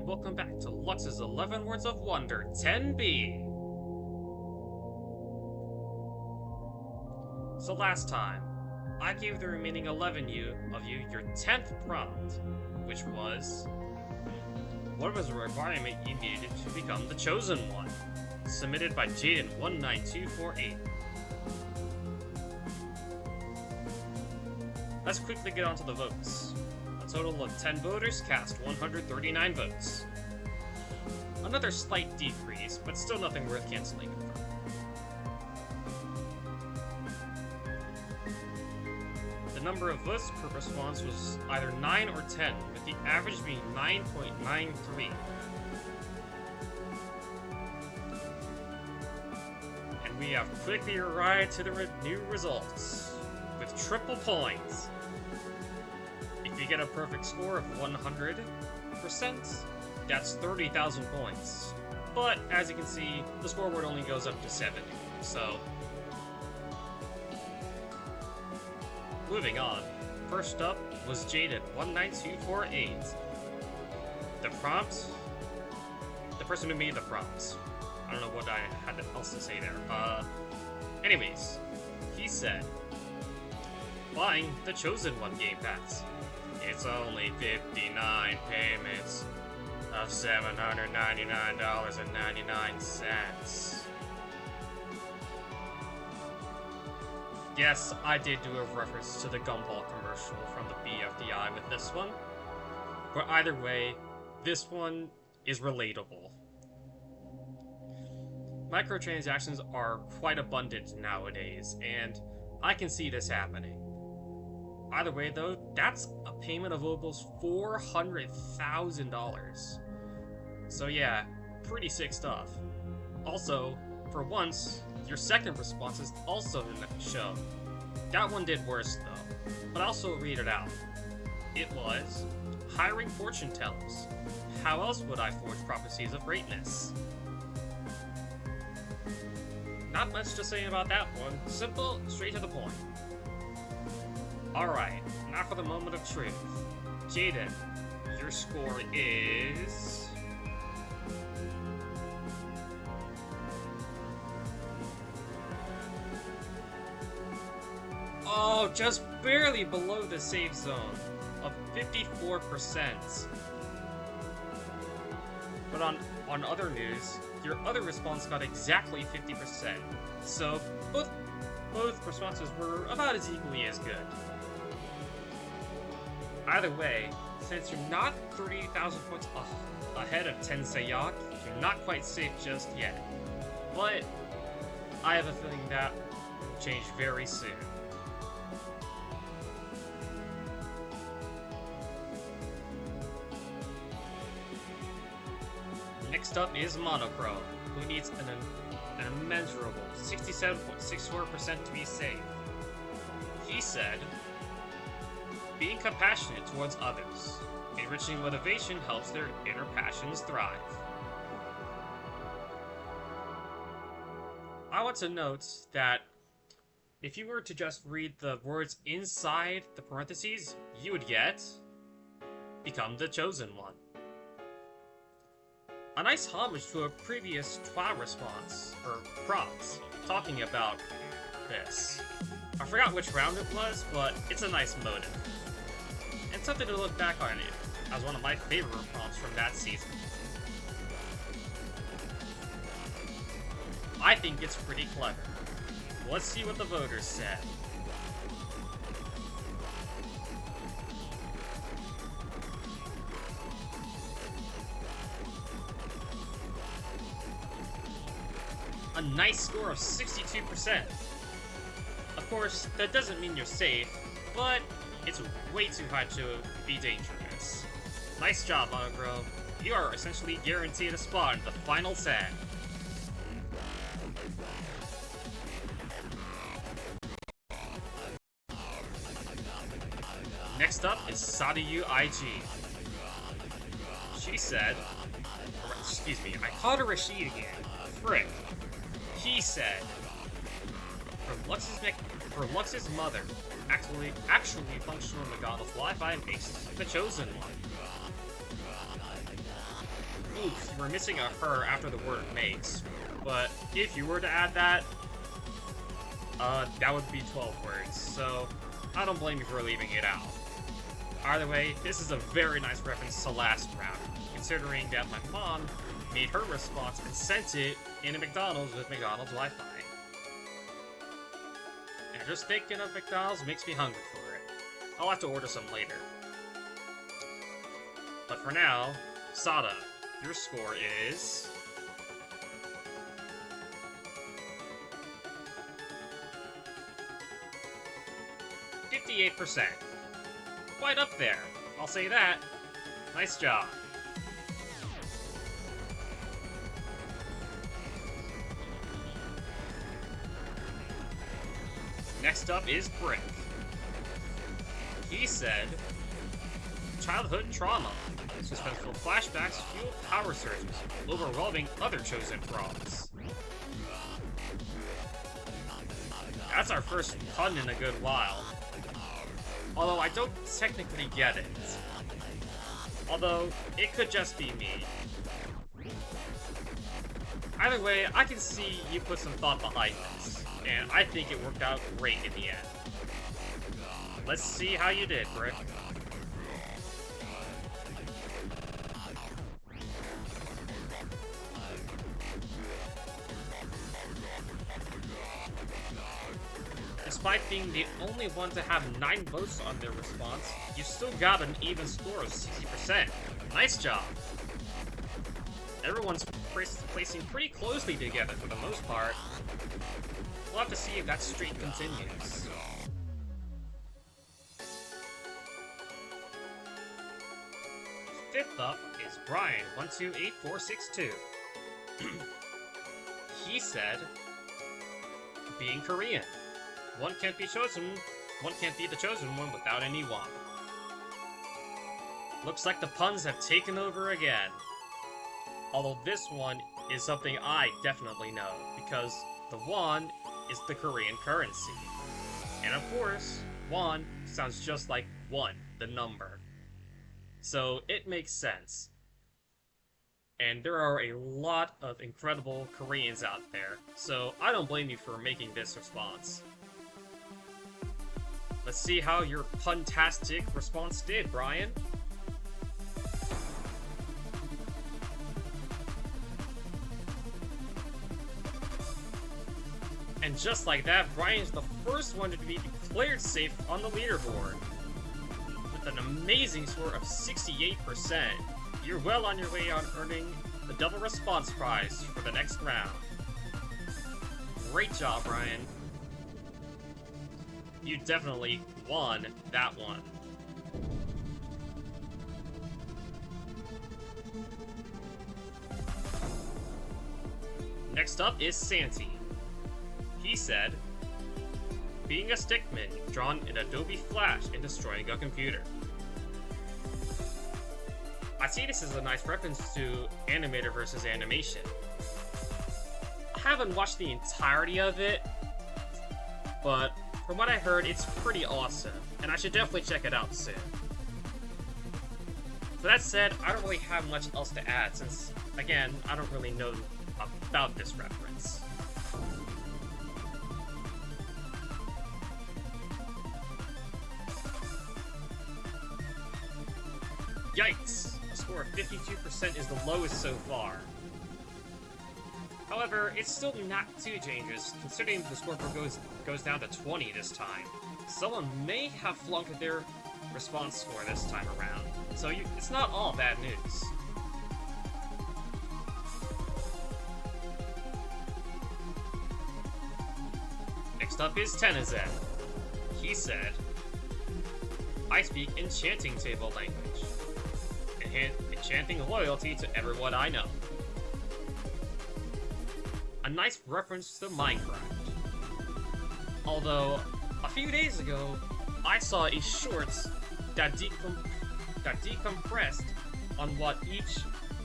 welcome back to Lux's 11 Words of Wonder 10B. So last time, I gave the remaining 11 of you your 10th prompt, which was, what was a requirement you needed to become the chosen one? Submitted by Jaden19248. Let's quickly get on to the votes. A total of 10 voters cast 139 votes. Another slight decrease, but still nothing worth canceling for. The number of votes per response was either 9 or 10, with the average being 9.93. And we have quickly arrived to the new results, with triple points. If you get a perfect score of 100%, that's 30,000 points. But, as you can see, the scoreboard only goes up to 70, so... Moving on. First up was Jaden19248. The prompt? The person who made the prompt. I don't know what I had else to say there. Anyways, he said, buying the Chosen One Game Pass. It's only 59 payments of $799.99. Yes, I did do a reference to the Gumball commercial from the BFDI with this one. But either way, this one is relatable. Microtransactions are quite abundant nowadays, and I can see this happening. Either way though, that's a payment of almost $400,000. So yeah, pretty sick stuff. Also, for once, your second response is also shown. That one did worse though, but I'll also read it out. It was, hiring fortune tellers. How else would I forge prophecies of greatness? Not much to say about that one. Simple, straight to the point. Alright, now for the moment of truth. Jaden, your score is... Oh, just barely below the safe zone of 54%. But on other news, your other response got exactly 50%. So both responses were about as equally as good. Either way, since you're not 30,000 points ahead of Tenseiyak, you're not quite safe just yet. But I have a feeling that will change very soon. Next up is Monochrome, who needs an immeasurable 67.64% to be safe. He said, being compassionate towards others. Enriching motivation helps their inner passions thrive. I want to note that if you were to just read the words inside the parentheses, you would get, become the chosen one. A nice homage to a previous TWA response, or prompts, talking about this. I forgot which round it was, but it's a nice motive. And something to look back on it as one of my favorite prompts from that season. I think it's pretty clever. Let's see what the voters said. A nice score of 62%. Of course, that doesn't mean you're safe, but it's way too high to be dangerous. Nice job, Monochrome. You are essentially guaranteed a spot in the final 10. Next up is babyyyyyy. She said, excuse me, I called her Rashid again. Frick. He said, for Lux's mother, actually functional in the god of Wi-Fi makes the chosen one. oops, you were missing a her after the word makes. But if you were to add that, that would be 12 words, so I don't blame you for leaving it out. Either way, this is a very nice reference to last round, considering that my mom made her response and sent it in a McDonald's with McDonald's Wi-Fi. And just thinking of McDonald's makes me hungry for it. I'll have to order some later. But for now, Sada, your score is... 58%. Quite up there, I'll say that. Nice job. Next up is Brick. He said, childhood trauma, suspenseful flashbacks fuel power surges, overwhelming other chosen prompts. That's our first pun in a good while. Although I don't technically get it. Although, it could just be me. Either way, I can see you put some thought behind this, and I think it worked out great in the end. Let's see how you did, Brick. Despite being the only one to have 9 votes on their response, you still got an even score of 60%. Nice job! Everyone's placing pretty closely together for the most part. We'll have to see if that streak continues. Fifth up is Brian128462. He said, being Korean. One can't be the chosen one without any one. Looks like the puns have taken over again. Although this one is something I definitely know, because the won is the Korean currency. And of course, won sounds just like 1, the number. So it makes sense. And there are a lot of incredible Koreans out there, so I don't blame you for making this response. Let's see how your puntastic response did, Brian. And just like that, Brian's the first one to be declared safe on the leaderboard. With an amazing score of 68%, you're well on your way on earning the double response prize for the next round. Great job, Brian. You definitely won that one. Next up is Santi. He said, being a stickman drawn in Adobe Flash and destroying a computer. I see this as a nice reference to animator versus animation. I haven't watched the entirety of it, but from what I heard, it's pretty awesome, and I should definitely check it out soon. So that said, I don't really have much else to add, since, again, I don't really know about this reference. Yikes! A score of 52% is the lowest so far. However, it's still not too dangerous, considering the score goes down to 20 this time. Someone may have flunked their response score this time around, so it's not all bad news. Next up is Tenezen. He said, I speak enchanting table language, enchanting loyalty to everyone I know. A nice reference to Minecraft. Although, a few days ago, I saw a shorts that decompressed on what each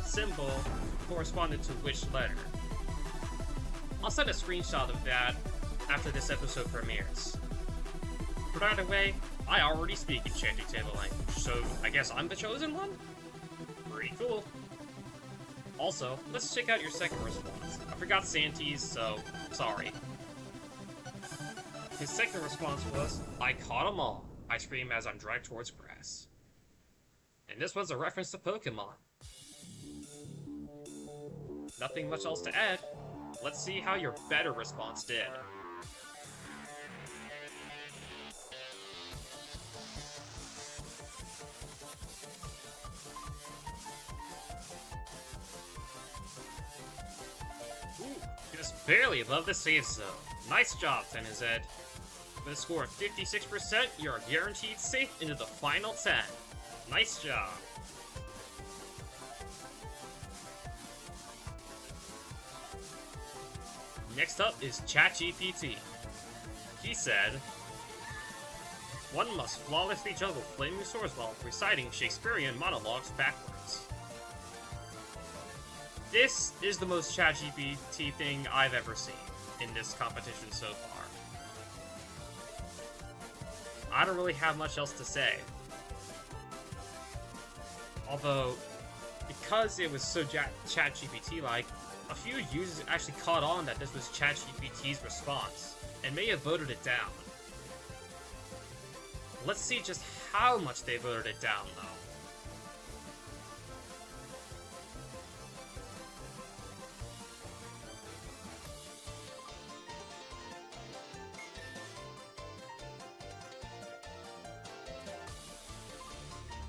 symbol corresponded to which letter. I'll send a screenshot of that after this episode premieres. But either way, I already speak enchanting table language, so I guess I'm the chosen one? Pretty cool. Also, let's check out your second response. I forgot Santy's, so sorry. His second response was, "I caught 'em all," I scream as I'm dragged towards grass. And this was a reference to Pokemon. Nothing much else to add. Let's see how your better response did. Ooh, just barely above the safe zone. Nice job, Tenized. With a score of 56%, you're guaranteed safe into the final 10. Nice job. Next up is ChatGPT. He said, "One must flawlessly juggle flaming swords while reciting Shakespearean monologues backwards." This is the most ChatGPT thing I've ever seen in this competition so far. I don't really have much else to say. Although, because it was so ChatGPT-like, a few users actually caught on that this was ChatGPT's response, and may have voted it down. Let's see just how much they voted it down, though.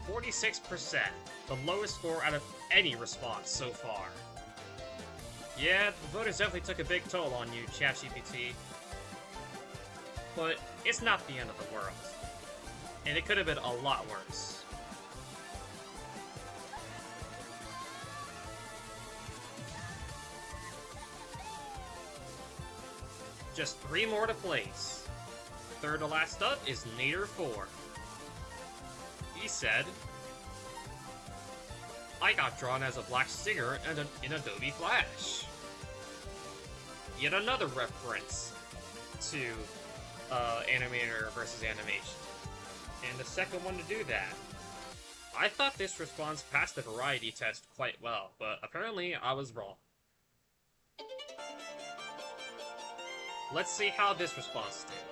%46%, the lowest score out of any response so far. Yeah, the voters definitely took a big toll on you, ChatGPT. But it's not the end of the world. And it could have been a lot worse. Just 3 more to place. Third to last up is Nader4. He said, "I got drawn as a black stinger in Adobe Flash." Yet another reference to animator versus animation. And the second one to do that. I thought this response passed the variety test quite well, but apparently I was wrong. Let's see how this response did.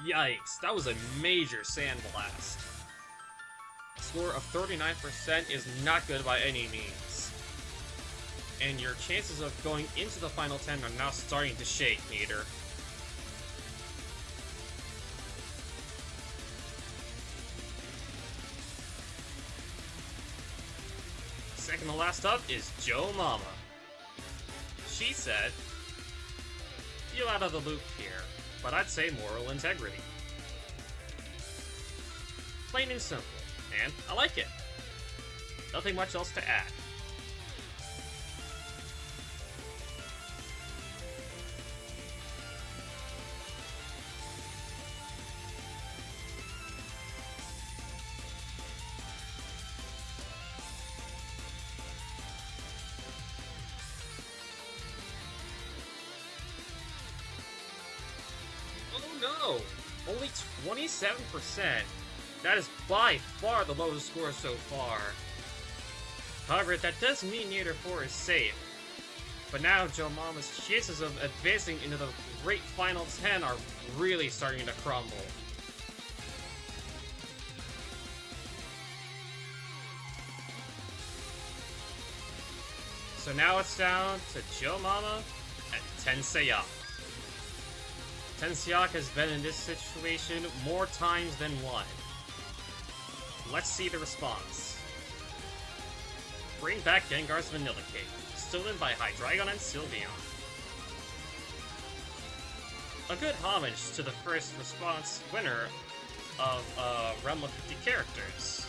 Yikes, that was a major sandblast. A score of 39% is not good by any means. And your chances of going into the final 10 are now starting to shake, Nader. Second to last up is Joe Mama. She said, "Feel out of the loop here, but I'd say moral integrity." Plain and simple, and I like it. Nothing much else to add. Oh no! Only 27%. That is by far the lowest score so far. However, that does mean Nader4 is safe. But now Joe Mama's chances of advancing into the great final 10 are really starting to crumble. So now it's down to Joe Mama and Tenseyak. Tenseyak has been in this situation more times than one. Let's see the response. Bring back Gengar's Vanilla Cake, stolen by Hydreigon and Sylveon. A good homage to the first response winner of a realm of 50 characters.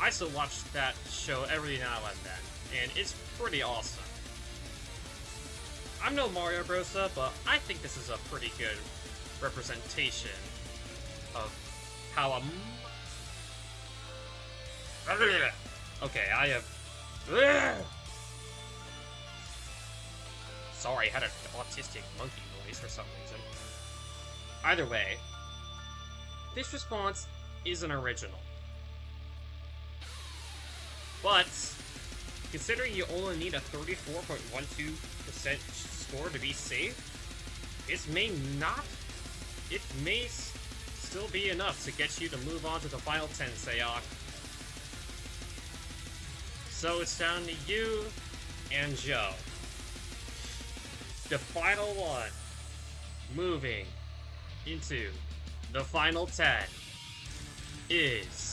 I still watch that show every now and then, and it's pretty awesome. I'm no Mario Brosa, but I think this is a pretty good representation of how Okay, I have... Sorry, I had an autistic monkey voice for some reason. Either way, this response isn't original. But, considering you only need a 34.12% score to be safe, it may still be enough to get you to move on to the final 10, Sayok. So it's down to you and Joe. The final one, moving into the final 10, is...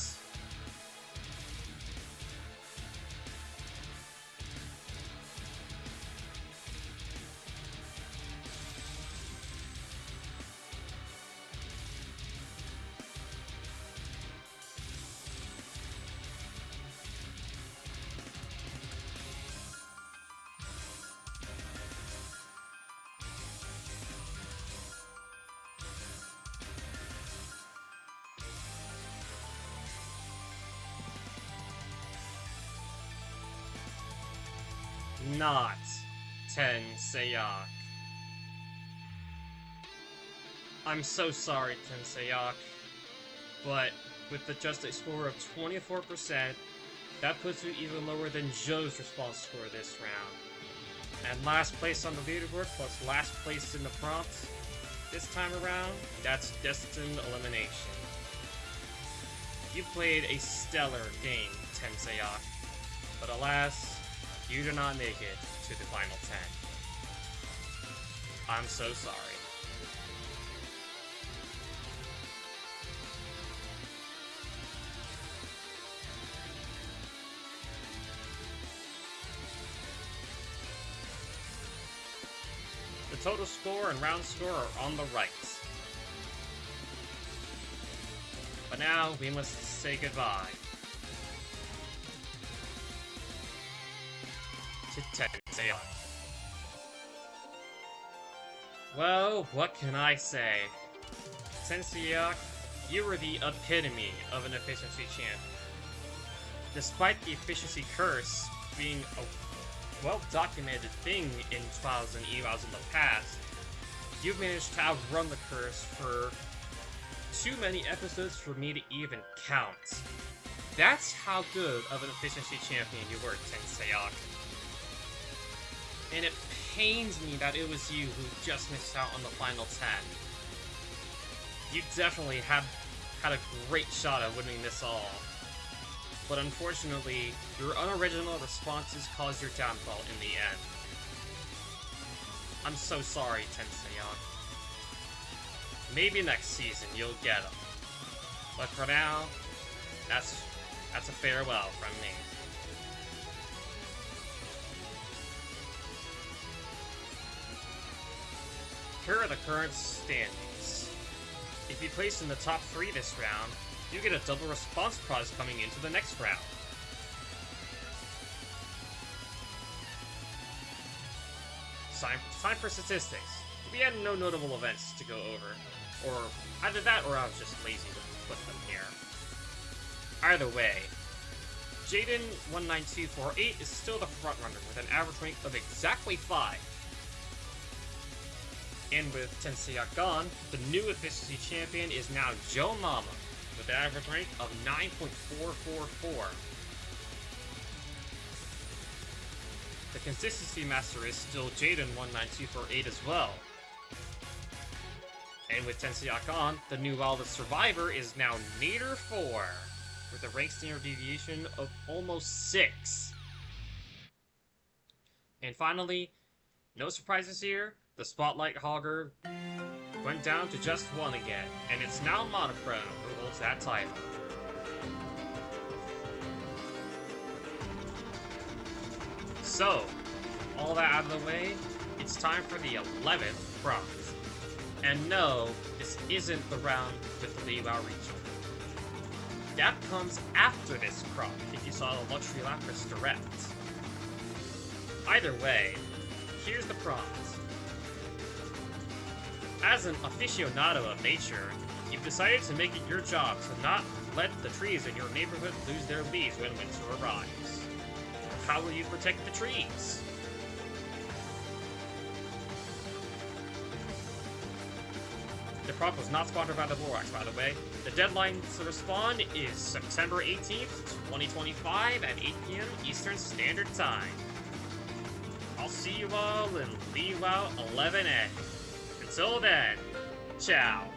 not 10 Sayok. I'm so sorry, 10 Sayok, but with the just a score of 24%, that puts you even lower than Joe's response score this round. And last place on the leaderboard plus last place in the prompts, this time around, that's destined elimination. You played a stellar game, 10 Sayok, but alas, you do not make it to the final 10. I'm so sorry. The total score and round score are on the right. But now, we must say goodbye to 10 Sayok. Well, what can I say? 10 Sayok, you were the epitome of an efficiency champion. Despite the efficiency curse being a well-documented thing in trials and evals in the past, you've managed to outrun the curse for too many episodes for me to even count. That's how good of an efficiency champion you were, 10 Sayok. And it pains me that it was you who just missed out on the final 10. You definitely had a great shot at winning this all. But unfortunately, your unoriginal responses caused your downfall in the end. I'm so sorry, 10 Sayok. Maybe next season you'll get them. But for now, that's a farewell from me. Here are the current standings. If you place in the top 3 this round, you get a double response prize coming into the next round. Time for statistics. We had no notable events to go over, or either that or I was just lazy to put them here. Either way, Jaden19248 is still the frontrunner with an average rank of exactly 5. And with 10 Sayok gone, the new efficiency champion is now Joe Mama, with an average rank of 9.444. The consistency master is still Jaden19248 as well. And with 10 Sayok on, the new wildest survivor is now Nader4, with a rank standard deviation of almost 6. And finally, no surprises here, the Spotlight Hogger went down to just 1 again, and it's now Monochrome who holds that title. So, all that out of the way, it's time for the 11th prompt. And no, this isn't the round with the Leeward Regional. That comes after this prompt, if you saw the Luxury Lapras Direct. Either way, here's the prompt. As an aficionado of nature, You've decided to make it your job to not let the trees in your neighborhood lose their leaves when winter arrives. How will you protect the trees? The prompt was not sponsored by the Borax, by the way. The deadline to respond is September 18th, 2025 at 8 p.m. Eastern Standard Time. I'll see you all in Leewell 11A. Until then, ciao.